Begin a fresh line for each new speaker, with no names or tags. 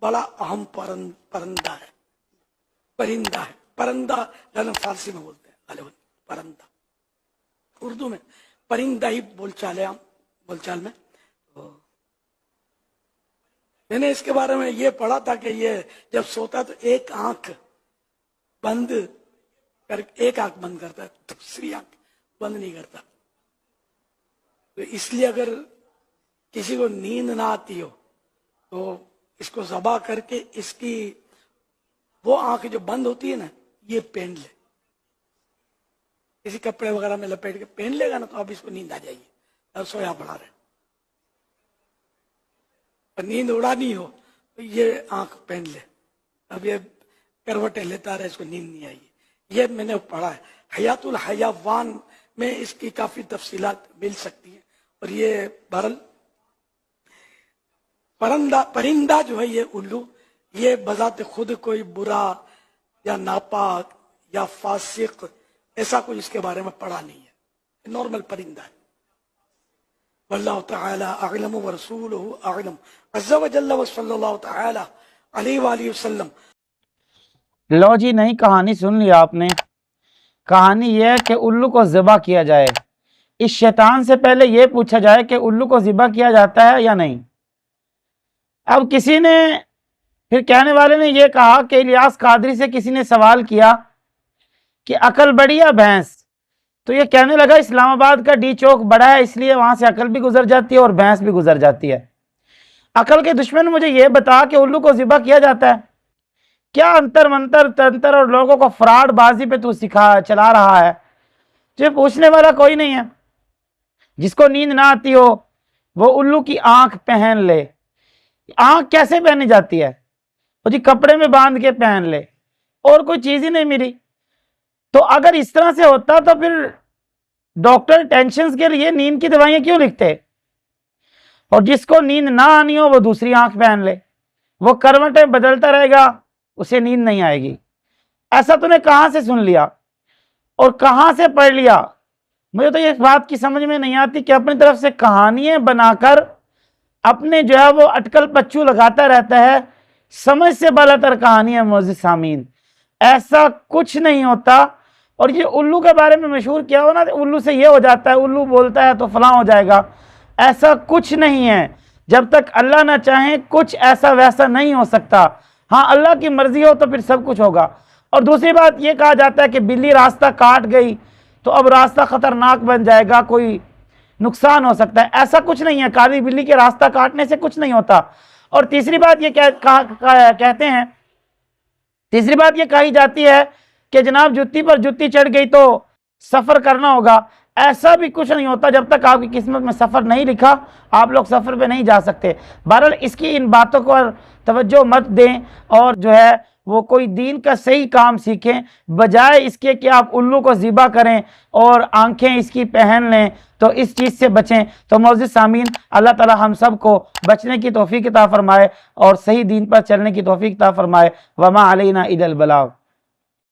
बड़ा अहम परंदा है, परिंदा है। परंदा हम फारसी में बोलते हैं गालिबन, परंदा। उर्दू में परिंदा ही बोलचाल है, बोलचाल में। तो मैंने इसके बारे में ये पढ़ा था कि ये जब सोता तो एक आंख बंद कर, एक आंख बंद करता है, दूसरी आंख बंद नहीं करता। तो इसलिए अगर किसी को नींद ना आती हो तो इसको ज़बा करके इसकी वो आंख जो बंद होती है ना, ये पहन ले, किसी कपड़े वगैरह में लपेट के पहन लेगा ना, तो अब इसको नींद आ जाएगी, अब सोया पड़ा रहे। और नींद उड़ानी हो तो ये आंख पहन ले, अब ये करवटें लेता रहे, इसको नींद नहीं आएगी। ये मैंने पढ़ा है। हयातुल हयावान में इसकी काफी तफसीलात मिल सकती है। और ये बहरल परिंदा जो है, ये उल्लू, ये बजाते खुद कोई बुरा या नापाक या फासिक ऐसा कुछ इसके बारे में पढ़ा नहीं है, नॉर्मल परिंदा है। वल्लाहु तआला अअलम व रसूलुहु अअलम। अज़्ज़ा व जल्ल व सल्लल्लाहु तआला अलैहि व आलिहि वसल्लम।
लो जी, नई कहानी सुन लिया आपने। कहानी यह है कि उल्लू को ज़िबा किया जाए। इस शैतान से पहले यह पूछा जाए कि उल्लू को ज़िबा किया जाता है या नहीं। अब किसी ने, फिर कहने वाले ने यह कहा कि इलियास कादरी से किसी ने सवाल किया कि अकल बड़ी या भैंस, तो ये कहने लगा इस्लामाबाद का डी चौक बड़ा है, इसलिए वहां से अकल भी गुजर जाती है और भैंस भी गुजर जाती है। अकल के दुश्मन मुझे यह बता कि उल्लू को ज़िबा किया जाता है। क्या अंतर मंतर तंत्र और लोगों को फ्रॉड बाजी पे तू चला रहा है? जो पूछने वाला कोई नहीं है। जिसको नींद ना आती हो वो उल्लू की आंख पहन ले। आंख कैसे पहनी जाती है? वो जी कपड़े में बांध के पहन ले, और कोई चीज ही नहीं मिली। तो अगर इस तरह से होता तो फिर डॉक्टर टेंशन के लिए नींद की दवाइयां क्यों लिखते? और जिसको नींद ना आनी हो वो दूसरी आंख पहन ले, वो करवटें बदलता रहेगा, उसे नींद नहीं आएगी। ऐसा तूने कहां से सुन लिया और कहां से पढ़ लिया? मुझे तो ये बात की समझ में नहीं आती कि अपनी तरफ से कहानियां बनाकर अपने जो है वो अटकल पच्चू लगाता रहता है। समझ से बालातर कहानियां मोअज़्ज़िज़ सामीन, ऐसा कुछ नहीं होता। और ये उल्लू के बारे में मशहूर किया हो ना, उल्लू से ये हो जाता है, उल्लू बोलता है तो फलां हो जाएगा, ऐसा कुछ नहीं है। जब तक अल्लाह ना चाहे कुछ ऐसा वैसा नहीं हो सकता। हाँ, अल्लाह की मर्जी हो तो फिर सब कुछ होगा। और दूसरी बात ये कहा जाता है कि बिल्ली रास्ता काट गई तो अब रास्ता खतरनाक बन जाएगा, कोई नुकसान हो सकता है। ऐसा कुछ नहीं है, काली बिल्ली के रास्ता काटने से कुछ नहीं होता। और तीसरी बात ये कहते हैं, तीसरी बात ये कही जाती है कि जनाब जुत्ती पर जुत्ती चढ़ गई तो सफर करना होगा। ऐसा भी कुछ नहीं होता। जब तक आपकी किस्मत में सफर नहीं लिखा, आप लोग सफर पे नहीं जा सकते। बहरहाल इसकी इन बातों पर तवज्जो मत दें और जो है वो कोई दीन का सही काम सीखें, बजाय इसके कि आप उल्लू को ज़िबा करें और आंखें इसकी पहन लें, तो इस चीज़ से बचें। तो मोअज़्ज़िज़ सामीन, अल्लाह ताला हम सब को बचने की तौफीक अता फरमाए और सही दीन पर चलने की तौफीक अता फरमाए। वमा अलैना इल्लल बलाग।